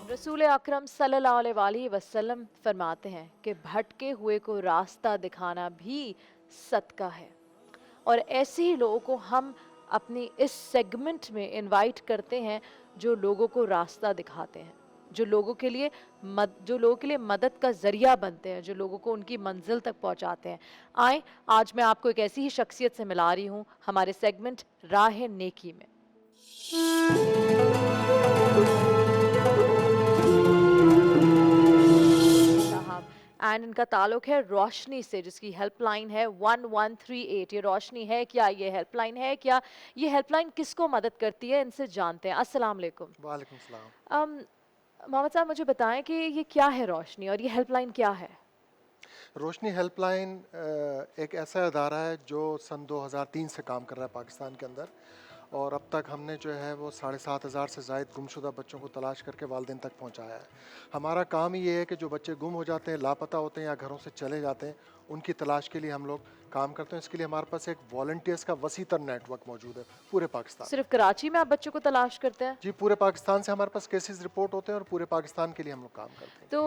रसूल अकरम सल्लल्लाहु अलैहि वसल्लम फरमाते हैं कि भटके हुए को रास्ता दिखाना भी सदका है। और ऐसे ही लोगों को हम अपनी इस सेगमेंट में इनवाइट करते हैं जो लोगों को रास्ता दिखाते हैं, जो लोगों के लिए मदद का जरिया बनते हैं, जो लोगों को उनकी मंजिल तक पहुंचाते हैं। आए, आज मैं आपको एक ऐसी ही शख्सियत से मिला रही हूँ हमारे सेगमेंट राह नेकी में। एंड इनका ताल्लुक है रोशनी से, जिसकी हेल्पलाइन है 1138। ये रोशनी है क्या, ये हेल्पलाइन है क्या, ये हेल्पलाइन किसको मदद करती है, इनसे जानते हैं। अस्सलाम वालेकुम। वालेकुम सलाम। मोहम्मद साहब, मुझे बताएं कि ये क्या है रोशनी और ये हेल्पलाइन क्या है। रोशनी हेल्पलाइन एक ऐसा अदारा है जो सन 2003 से काम कर रहा है पाकिस्तान के अंदर, और अब तक हमने जो है वो 7,500 से ज़ायद गुमशुदा बच्चों को तलाश करके वालिदैन तक पहुंचाया है। हमारा काम ही ये है कि जो बच्चे गुम हो जाते हैं, लापता होते हैं या घरों से चले जाते हैं, उनकी तलाश के लिए हम लोग काम करते हैं। इसके लिए हमारे पास एक वॉलंटियर्स का वसीतर नेटवर्क मौजूद है पूरे पाकिस्तान। सिर्फ कराची में आप बच्चों को तलाश करते हैं? जी, पूरे पाकिस्तान से हमारे पास केसेस रिपोर्ट होते हैं और पूरे पाकिस्तान के लिए हम लोग काम करते हैं। तो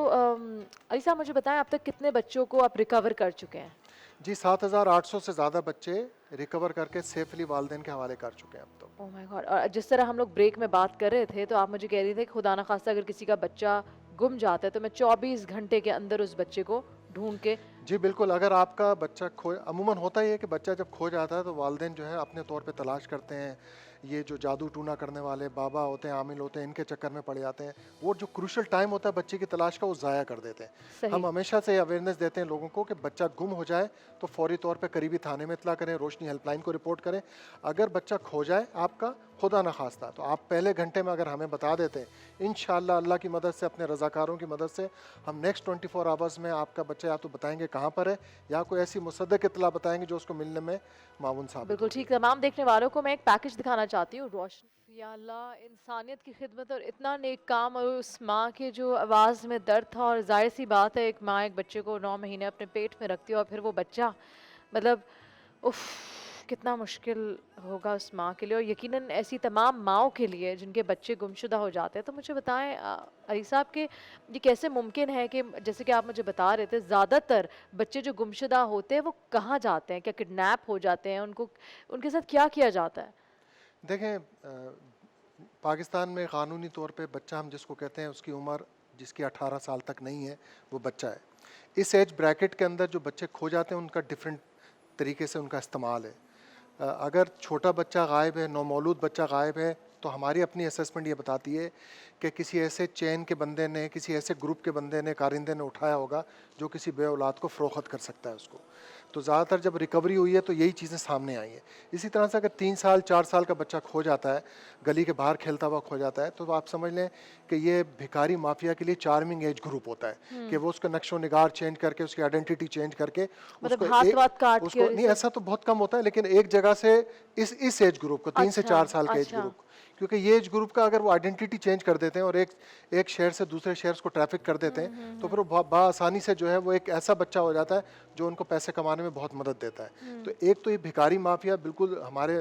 अली साहब, मुझे बताएं, अब तक कितने बच्चों को आप रिकवर कर चुके हैं? जी, 7,800 से ज़्यादा बच्चे रिकवर करके सेफली वालिदैन के हवाले कर चुके हैं अब तो। Oh my God. और जिस तरह हम लोग ब्रेक में बात कर रहे थे, तो आप मुझे कह रहे थे कि खुदा ना खास्ता अगर किसी का बच्चा गुम जाता है तो मैं 24 घंटे के अंदर उस बच्चे को ढूंढ के। जी बिल्कुल, अगर आपका बच्चा अमूमन होता ही है कि बच्चा जब खो जाता है तो वालिदैन जो है अपने तौर पे तलाश करते हैं। ये जो जादू टूना करने वाले बाबा होते हैं, आमिल होते हैं, इनके चक्कर में पड़ जाते हैं। वो जो क्रूशल टाइम होता है बच्चे की तलाश का, वो ज़ाया कर देते हैं। सही। हम हमेशा से अवेयरनेस देते हैं लोगों को कि बच्चा गुम हो जाए तो फौरी तौर पे करीबी थाने में इतला करें, रोशनी हेल्पलाइन को रिपोर्ट करें। अगर बच्चा खो जाए आपका, खुदा न खास्ता, तो आप पहले घंटे में अगर हमें बता देते हैं, इंशाअल्लाह अल्लाह की मदद से, अपने रज़ाकारों की मदद से, हम नेक्स्ट 24 आवर्स में आपका बच्चा या तो बताएंगे कहाँ पर है, या कोई ऐसी मुसद्दक इत्तला बताएंगे जो उसको मिलने में मामून साबित बिल्कुल होगी। ठीक। तमाम देखने वालों को मैं एक पैकेज दिखाना चाहती हूँ। रोशनी, या अल्लाह, इंसानियत की खिदमत और इतना नेक काम, और उस माँ के जो आवाज़ में दर्द था। और जाहिर सी बात है, एक माँ एक बच्चे को 9 महीने अपने पेट में रखती है और फिर वो बच्चा, मतलब उफ, कितना मुश्किल होगा उस माँ के लिए, और यकीनन ऐसी तमाम माँओं के लिए जिनके बच्चे गुमशुदा हो जाते हैं। तो मुझे बताएं अली साहब कि ये कैसे मुमकिन है कि जैसे कि आप मुझे बता रहे थे, ज़्यादातर बच्चे जो गुमशुदा होते हैं वो कहाँ जाते हैं? क्या किडनैप हो जाते हैं? उनको, उनके साथ क्या किया जाता है? देखें, पाकिस्तान में क़ानूनी तौर पे बच्चा हम जिसको कहते हैं, उसकी उम्र जिसकी 18 साल तक नहीं है, वो बच्चा है। इस एज ब्रैकेट के अंदर जो बच्चे खो जाते हैं उनका डिफरेंट तरीके से उनका इस्तेमाल है। अगर छोटा बच्चा गायब है, नौमौलूद बच्चा गायब है, तो हमारी अपनी असेसमेंट ये बताती है कि किसी ऐसे चैन के बंदे ने, किसी ऐसे ग्रुप के बंदे ने, कारिंदे ने उठाया होगा जो किसी बे औलाद को फ़रोख्त कर सकता है उसको। तो ज़्यादातर जब रिकवरी हुई है तो यही चीज़ें सामने आई हैं। इसी तरह से अगर 3 साल 4 साल का बच्चा खो जाता है, गली के बाहर खेलता हुआ खो जाता है, तो आप समझ लें कि ये भिखारी माफिया के लिए चार्मिंग एज ग्रुप होता है कि वो उसका नक्शो निगार चेंज करके, उसकी आइडेंटिटी चेंज करके, मतलब उसको हाथ वाथ काट के उसको और नहीं, ये सब? ऐसा तो बहुत कम होता है, लेकिन एक जगह से इस एज ग्रुप को, 3 से अच्छा 4 साल के एज अच्छा। ग्रुप, क्योंकि ये एज ग्रुप का अगर वो आइडेंटिटी चेंज कर देते हैं और एक शहर से दूसरे शहर को ट्रैफिक कर देते हैं, तो फिर वो बआसानी से जो है वो एक ऐसा बच्चा हो जाता है जो उनको पैसे कमाने में बहुत मदद देता है। तो एक तो ये भिखारी माफिया बिल्कुल हमारे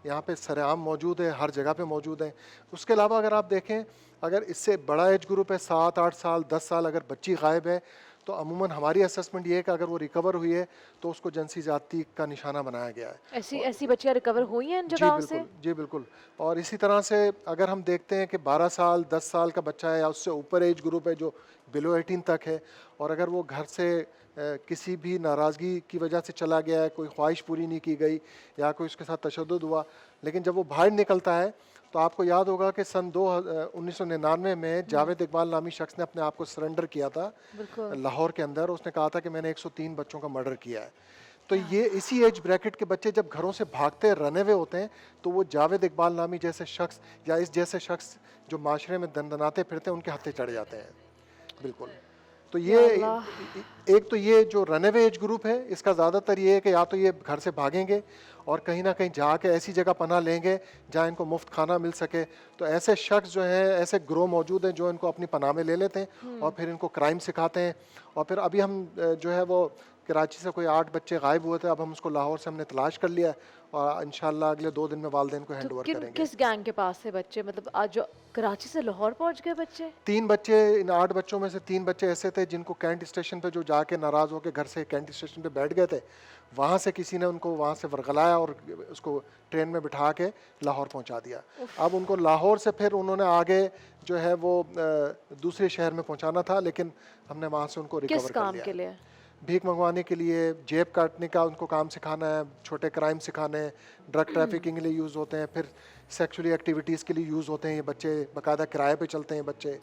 यहाँ पे सरेआम मौजूद है, हर जगह पे मौजूद है। उसके अलावा अगर आप देखें, अगर इससे बड़ा एज ग्रुप है, 7-8 साल 10 साल, अगर बच्ची गायब है, तो अमूमन हमारी असेसमेंट ये है कि अगर वो रिकवर हुई है तो उसको जिनसी ज़्यादती का निशाना बनाया गया है। ऐसी ऐसी बच्चियां रिकवर हुई हैं इन जी जगहों से? बिल्कुल, जी बिल्कुल। और इसी तरह से अगर हम देखते हैं कि 12 साल 10 साल का बच्चा है या उससे ऊपर एज ग्रुप है जो बिलो 18 तक है, और अगर वो घर से किसी भी नाराज़गी की वजह से चला गया है, कोई ख्वाहिश पूरी नहीं की गई या कोई उसके साथ तशद्दुद हुआ, लेकिन जब वो बाहर निकलता है तो आपको याद होगा कि सन 1999 में जावेद इकबाल नामी शख्स ने अपने आप को सरेंडर किया था बिल्कुल। लाहौर के अंदर। उसने कहा था कि मैंने 103 बच्चों का मर्डर किया है। तो ये इसी एज ब्रैकेट के बच्चे जब घरों से भागते रने हुए होते हैं, तो वो जावेद इकबाल नामी जैसे शख्स या इस जैसे शख्स जो माशरे में दंदनाते फिरते हैं, उनके हत्थे चढ़ जाते हैं। बिल्कुल। तो ये या अल्लाह। एक तो ये जो रनअवे एज ग्रुप है, इसका ज़्यादातर ये है कि या तो ये घर से भागेंगे और कहीं ना कहीं जाके ऐसी जगह पनाह लेंगे जहाँ इनको मुफ्त खाना मिल सके। तो ऐसे शख्स जो हैं, ऐसे ग्रोह मौजूद हैं जो इनको अपनी पनाह में ले लेते हैं और फिर इनको क्राइम सिखाते हैं। और फिर अभी हम जो है वो कराची से कोई 8 बच्चे गायब हुए थे, अब हम उसको लाहौर से हमने तलाश कर लिया है और इंशाल्लाह अगले 2 दिन में वालिदैन को हैंड ओवर करेंगे। किस गैंग के पास थे बच्चे, मतलब आज जो कराची से लाहौर पहुंच गए बच्चे? 3 बच्चे, इन 8 बच्चों में से 3 बच्चे ऐसे थे जिनको कैंट स्टेशन पे जो जाके नाराज़ होकर घर से कैंट स्टेशन पे बैठ गए थे, वहाँ से किसी ने उनको वहाँ से वर्गलाया और उसको ट्रेन में बिठा के लाहौर पहुँचा दिया। अब उनको लाहौर से फिर उन्होंने आगे जो है वो दूसरे शहर में पहुँचाना था, लेकिन हमने वहाँ से उनको किस रिकवर कर काम लिया। के लिए? भीख मंगवाने के लिए, जेब काटने का उनको काम सिखाना है, छोटे क्राइम सिखाने हैं, ड्रग ट्रैफिकिंग के लिए यूज़ होते हैं, फिर सेक्सुअली एक्टिविटीज़ के लिए यूज़ होते हैं ये बच्चे, बाकायदा किराए पे चलते हैं बच्चे।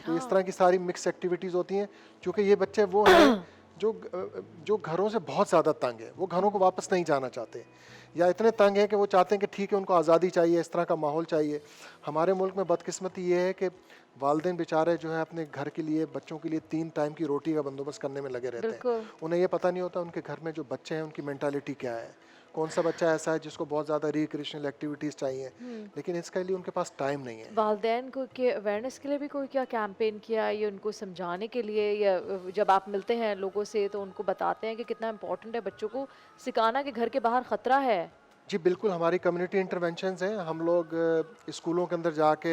तो इस तरह की सारी मिक्स एक्टिविटीज़ होती हैं, क्योंकि ये बच्चे वो हैं जो घरों से बहुत ज़्यादा तंग है, वो घरों को वापस नहीं जाना चाहते, या इतने तंग हैं कि वो चाहते हैं कि ठीक है उनको आज़ादी चाहिए, इस तरह का माहौल चाहिए। हमारे मुल्क में बदकिस्मती ये है कि वालिदैन बेचारे जो है अपने घर के लिए, बच्चों के लिए 3 टाइम की रोटी का बंदोबस्त करने में लगे रहते हैं। उन्हें ये पता नहीं होता उनके घर में जो बच्चे हैं उनकी मेंटालिटी क्या है, कौन सा बच्चा ऐसा है जिसको बहुत ज़्यादा रिक्रिएशनल एक्टिविटीज़ चाहिए, लेकिन इसके लिए उनके पास टाइम नहीं है। वालिदैन को के अवेयरनेस के लिए भी कोई क्या कैंपेन किया, या उनको समझाने के लिए, या जब आप मिलते हैं लोगों से तो उनको बताते हैं कि कितना इम्पोर्टेंट है बच्चों को सिखाना कि घर के बाहर ख़तरा है? जी बिल्कुल, हमारी कम्युनिटी इंटरवेंशंस हैं। हम लोग स्कूलों के अंदर जाके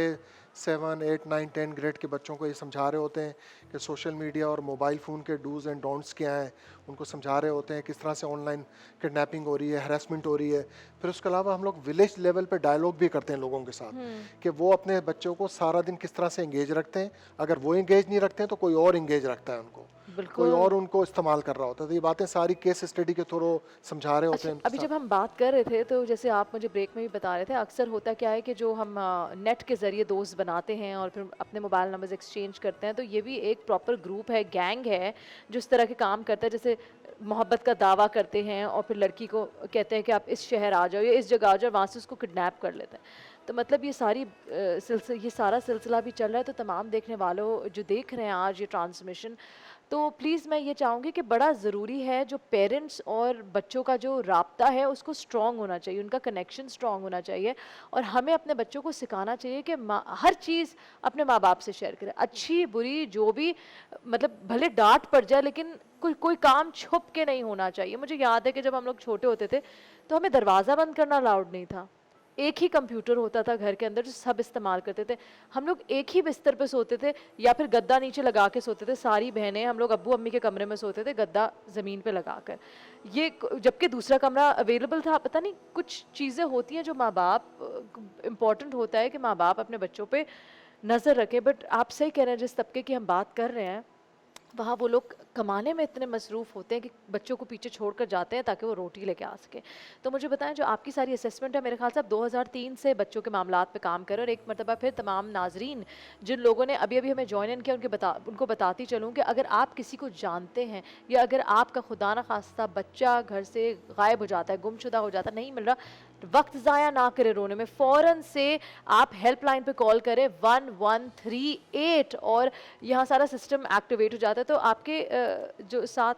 7, 8, 9, 10 ग्रेड के बच्चों को ये समझा रहे होते हैं कि सोशल मीडिया और मोबाइल फ़ोन के डूज़ एंड डोंट्स क्या हैं, उनको समझा रहे होते हैं किस तरह से ऑनलाइन किडनैपिंग हो रही है, हैरेसमेंट हो रही है। फिर उसके अलावा हम लोग विलेज लेवल पे डायलॉग भी करते हैं लोगों के साथ कि वो अपने बच्चों को सारा दिन किस तरह से इंगेज रखते हैं, अगर वो इंगेज नहीं रखते हैं तो कोई और इंगेज रखता है उनको, कोई और उनको इस्तेमाल कर रहा होता है। तो ये बातें सारी केस स्टडी के थ्रू समझा रहे होते हैं। अभी जब हम बात कर रहे थे तो जैसे आप मुझे ब्रेक में भी बता रहे थे, अक्सर होता क्या है कि जो हम नेट के ज़रिए दोस्त बनाते हैं और फिर अपने मोबाइल नंबर्स एक्सचेंज करते हैं, तो ये भी एक प्रॉपर ग्रुप है, गैंग है जो इस तरह के काम करता है। जैसे मोहब्बत का दावा करते हैं और फिर लड़की को कहते हैं कि आप इस शहर आ जाओ या इस जगह आ जाओ, वहाँ से उसको किडनैप कर लेते हैं। तो मतलब ये सारा सिलसिला भी चल रहा है। तो तमाम देखने वालों जो देख रहे हैं आज ये ट्रांसमिशन, तो प्लीज़ मैं ये चाहूँगी कि बड़ा ज़रूरी है जो पेरेंट्स और बच्चों का जो राब्ता है उसको स्ट्रॉन्ग होना चाहिए, उनका कनेक्शन स्ट्रॉन्ग होना चाहिए, और हमें अपने बच्चों को सिखाना चाहिए कि हर चीज़ अपने माँ बाप से शेयर करें, अच्छी बुरी जो भी, मतलब भले डांट पड़ जाए लेकिन कोई कोई काम छुप के नहीं होना चाहिए। मुझे याद है कि जब हम लोग छोटे होते थे तो हमें दरवाज़ा बंद करना अलाउड नहीं था, एक ही कंप्यूटर होता था घर के अंदर जो सब इस्तेमाल करते थे, हम लोग एक ही बिस्तर पे सोते थे या फिर गद्दा नीचे लगा के सोते थे, सारी बहनें हम लोग अब्बू अम्मी के कमरे में सोते थे गद्दा ज़मीन पे लगा कर, जबकि दूसरा कमरा अवेलेबल था। पता नहीं कुछ चीज़ें होती हैं जो माँ बाप, इम्पॉर्टेंट होता है कि माँ बाप अपने बच्चों पे नज़र रखें। बट आप सही कह रहे हैं, जिस तबके की हम बात कर रहे हैं वहाँ वो लोग कमाने में इतने मसरूफ़ होते हैं कि बच्चों को पीछे छोड़कर जाते हैं ताकि वो रोटी लेके आ सके। तो मुझे बताएं, जो आपकी सारी असेसमेंट है, मेरे ख्याल से आप 2003 से बच्चों के मामलात पे काम कर रहे हैं। और एक मरतबा फिर तमाम नाजरीन जिन लोगों ने अभी अभी हमें ज्वाइन इन किया उनको बताती चलूँ कि अगर आप किसी को जानते हैं या अगर आपका खुदा न खास्ता बच्चा घर से गायब हो जाता है, गुमशुदा हो जाता है, नहीं मिल रहा, वक्त ज़ाया ना करें रोने में, फ़ौरन से आप हेल्पलाइन पे कॉल करें 1138 और यहाँ सारा सिस्टम एक्टिवेट हो जाता है। तो आपके जो साथ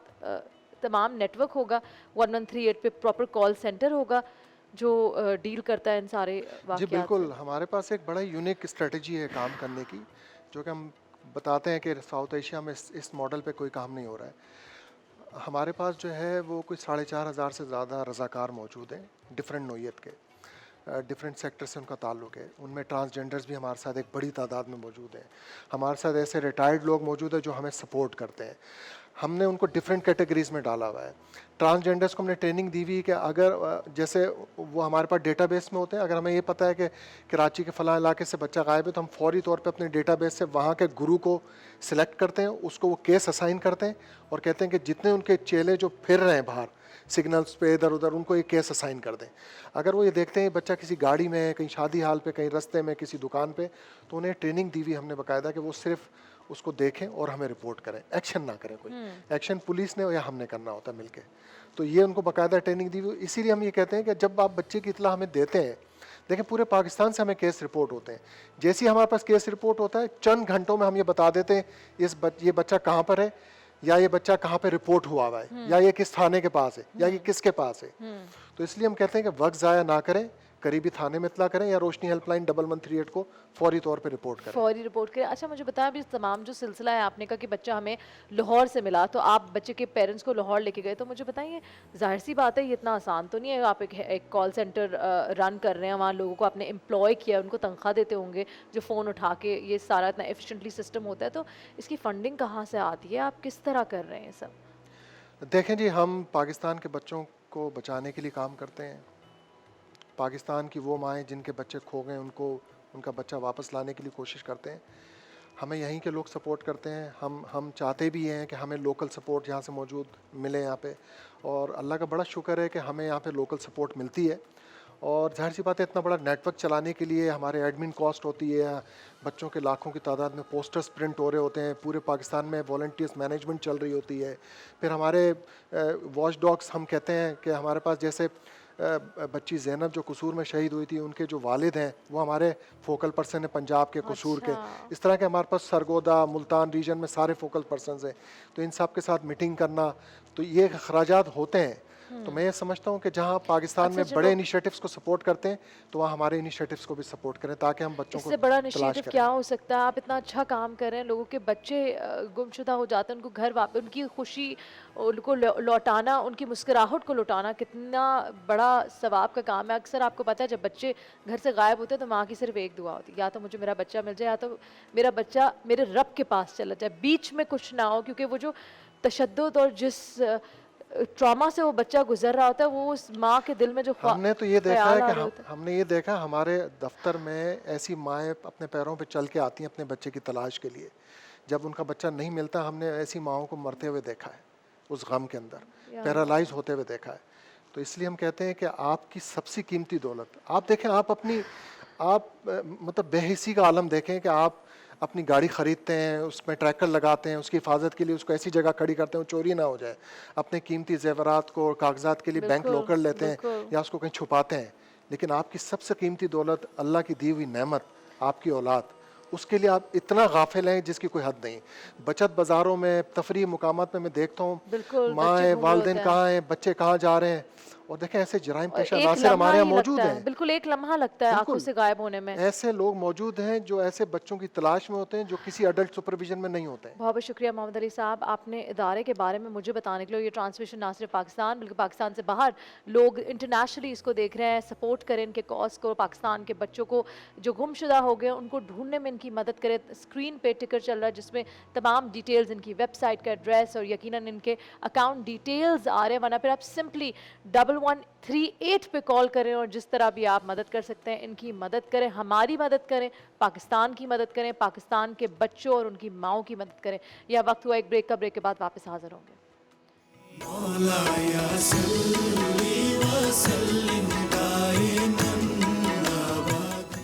तमाम नेटवर्क होगा 1138 पे, प्रॉपर कॉल सेंटर होगा जो डील करता है इन सारे जी वाक़यात बिल्कुल, से। हमारे पास एक बड़ा यूनिक स्ट्रेटजी है काम करने की, जो कि हम बताते हैं कि साउथ एशिया में इस मॉडल पे कोई काम नहीं हो रहा है। हमारे पास जो है वो कोई 4,500 से ज़्यादा रज़ाकार मौजूद हैं, डिफरेंट नौइयत के, डिफरेंट सेक्टर से उनका ताल्लुक़ है। उनमें ट्रांसजेंडर्स भी हमारे साथ एक बड़ी तादाद में मौजूद हैं। हमारे साथ ऐसे रिटायर्ड लोग मौजूद हैं जो हमें सपोर्ट करते हैं। हमने उनको डिफरेंट कैटेगरीज़ में डाला हुआ है। ट्रांसजेंडर्स को हमने ट्रेनिंग दी हुई है कि अगर जैसे वो हमारे पास डेटाबेस में होते हैं, अगर हमें ये पता है कि कराची के फ़लाँ इलाके से बच्चा गायब है तो हम फौरी तौर पे अपने डेटाबेस से वहाँ के गुरु को सिलेक्ट करते हैं, उसको वो केस असाइन करते हैं और कहते हैं कि जितने उनके चेले जो फिर रहे हैं बाहर सिग्नल्स पे इधर उधर, उनको ये केस असाइन कर दें। अगर वो ये देखते हैं बच्चा किसी गाड़ी में है, कहीं शादी हाल पे, कहीं रास्ते में, किसी दुकान पे, तो उन्हें ट्रेनिंग दी हुई हमने बाकायदा कि वो सिर्फ उसको देखें और हमें रिपोर्ट करें, एक्शन ना करें। कोई एक्शन पुलिस ने या हमने करना होता है मिलके। तो ये उनको बाकायदा ट्रेनिंग दी हुई। इसीलिए हम ये कहते हैं कि जब आप बच्चे की इत्तला हमें देते हैं, देखें पूरे पाकिस्तान से हमें केस रिपोर्ट होते हैं, जैसे ही हमारे पास केस रिपोर्ट होता है चंद घंटों में हम ये बता देते हैं ये बच्चा कहाँ पर है, या ये बच्चा कहाँ पे रिपोर्ट हुआ है, या ये किस थाने के पास है, या ये किसके पास है। तो इसलिए हम कहते हैं कि वक्त ज़ाया ना करें, करीबी थाने में इतला करें या रोशनी हेल्पलाइन 1138 को फौरी तौर पे रिपोर्ट करें। फौरी रिपोर्ट करें। अच्छा मुझे बताएं अभी तमाम जो सिलसिला है, आपने कहा कि बच्चा हमें लाहौर से मिला, तो आप बच्चे के पेरेंट्स को लाहौर लेके गए, तो मुझे बताइए जाहिर सी बात है ये इतना आसान तो नहीं है। आप एक कॉल सेंटर रन कर रहे हैं, वहाँ लोगों को आपने एम्प्लॉय किया, उनको तनख्वाह देते होंगे जो फ़ोन उठा के, ये सारा इतना एफिशिएंटली सिस्टम होता है, तो इसकी फंडिंग कहाँ से आती है, आप किस तरह कर रहे हैं सब? देखें जी, हम पाकिस्तान के बच्चों को बचाने के लिए काम करते हैं। पाकिस्तान की वो माएँ जिनके बच्चे खो गए, उनको उनका बच्चा वापस लाने के लिए कोशिश करते हैं। हमें यहीं के लोग सपोर्ट करते हैं। हम चाहते भी हैं कि हमें लोकल सपोर्ट यहाँ से मौजूद मिले यहाँ पे, और अल्लाह का बड़ा शुक्र है कि हमें यहाँ पे लोकल सपोर्ट मिलती है। और ज़ाहिर सी बात है, इतना बड़ा नेटवर्क चलाने के लिए हमारे एडमिन कॉस्ट होती है, बच्चों के लाखों की तादाद में पोस्टर्स प्रिंट हो रहे होते हैं, पूरे पाकिस्तान में वॉलंटियर्स मैनेजमेंट चल रही होती है। फिर हमारे वॉच डॉग्स, हम कहते हैं कि हमारे पास जैसे बच्ची ज़ैनब जो कसूर में शहीद हुई थी, उनके जो वालिद हैं वो हमारे फोकल पर्सन हैं पंजाब के कसूर के। अच्छा। इस तरह के हमारे पास सरगोदा, मुल्तान रीजन में सारे फोकल पर्सनस हैं। तो इन सब के साथ मीटिंग करना, तो ये अखराजात होते हैं। तो मैं ये समझता हूँ कि जहाँ पाकिस्तान अच्छा में बड़े चलो, इनिशिएटिव्स को सपोर्ट करते हैं, तो वहाँ हमारे इनिशिएटिव्स को भी सपोर्ट करें ताकि हम बच्चों को इससे बड़ा तलाश इनिशिएटिव करें। क्या हो सकता है? आप इतना अच्छा काम कर रहे हैं, लोगों के बच्चे गुमशुदा हो जाते हैं, उनको घर वापस, उनकी खुशी, उनको लौटाना, उनकी मुस्कुराहट को लौटाना कितना बड़ा सवाब का काम है। अक्सर आपको पता है जब बच्चे घर से गायब होते हैं तो माँ की सिर्फ एक दुआ होती है, या तो मुझे मेरा बच्चा मिल जाए, या तो मेरा बच्चा मेरे रब के पास चला जाए, बीच में कुछ ना हो। क्योंकि वो जो तशद्दुद और जिस ट्रॉमा से वो बच्चा गुजर रहा होता है, वो उस माँ के दिल में जो हमने तो ये देखा ख्याल है आ कि रहे होते हैं। हमने ये देखा हमारे दफ्तर में ऐसी माएँ अपने पैरों पे चल के आती हैं अपने बच्चे की तलाश के लिए। जब उनका बच्चा नहीं मिलता, हमने ऐसी माओं को मरते हुए देखा है, उस गम के अंदर या पैरालाइज होते हुए देखा है। तो इसलिए हम कहते हैं कि आपकी सबसे कीमती दौलत, आप देखें, आप अपनी मतलब बेहिसी का आलम देखें कि आप अपनी गाड़ी ख़रीदते हैं, उसमें ट्रैकर लगाते हैं, उसकी हिफाजत के लिए उसको ऐसी जगह खड़ी करते हैं वो चोरी ना हो जाए। अपने कीमती जेवरात को, कागजात के लिए बैंक बिल्कुल, लॉकर लेते हैं बिल्कुल। या उसको कहीं छुपाते हैं। लेकिन आपकी सबसे कीमती दौलत, अल्लाह की दी हुई नेमत, आपकी औलाद, उसके लिए आप इतना गाफिल हैं जिसकी कोई हद नहीं। बचत बाज़ारों में, तफरीह मुकामात में मैं देखता हूँ बिल्कुल, बच्चे माएँ, घूम रहे वालिदैन होते हैं। कहाँ हैं, बच्चे कहाँ जा रहे हैं। और देखें, ऐसे जराइम और पेशा एक नासिर लम्हा हमारे यहाँ ही मौजूद लगता है, हैं। बिल्कुल एक लम्हा लगता है आँखों बिल्कुल, से गायब होने में। ऐसे लोग मौजूद हैं जो ऐसे बच्चों की तलाश में होते हैं जो किसी अडल्ट सुपरविजन में नहीं होते हैं। बहुत बहुत शुक्रिया मोहम्मद अली साहब, आपने इदारे के बारे में मुझे बताने के लिए। ये ट्रांसमिशन ना सिर्फ पाकिस्तान बल्कि पाकिस्तान से बाहर लोग इंटरनेशनली इसको देख रहे हैं। सपोर्ट करें इनके कॉज को, पाकिस्तान के बच्चों को जो गुमशुदा हो गए उनको ढूंढने में इनकी मदद करें। स्क्रीन पे टिकर चल रहा है जिसमें तमाम डिटेल्स, इनकी वेबसाइट का एड्रेस और यकीनन इनके अकाउंट डिटेल्स आ रहे हैं। वरना फिर आप सिंपली 1138 पे कॉल करें और जिस तरह भी आप मदद कर सकते हैं इनकी मदद करें, हमारी मदद करें, पाकिस्तान की मदद करें, पाकिस्तान के बच्चों और उनकी माओं की मदद करें। यह वक्त हुआ एक ब्रेक का, ब्रेक के बाद वापस हाजिर होंगे। मौला या सल्ली व सल्लिम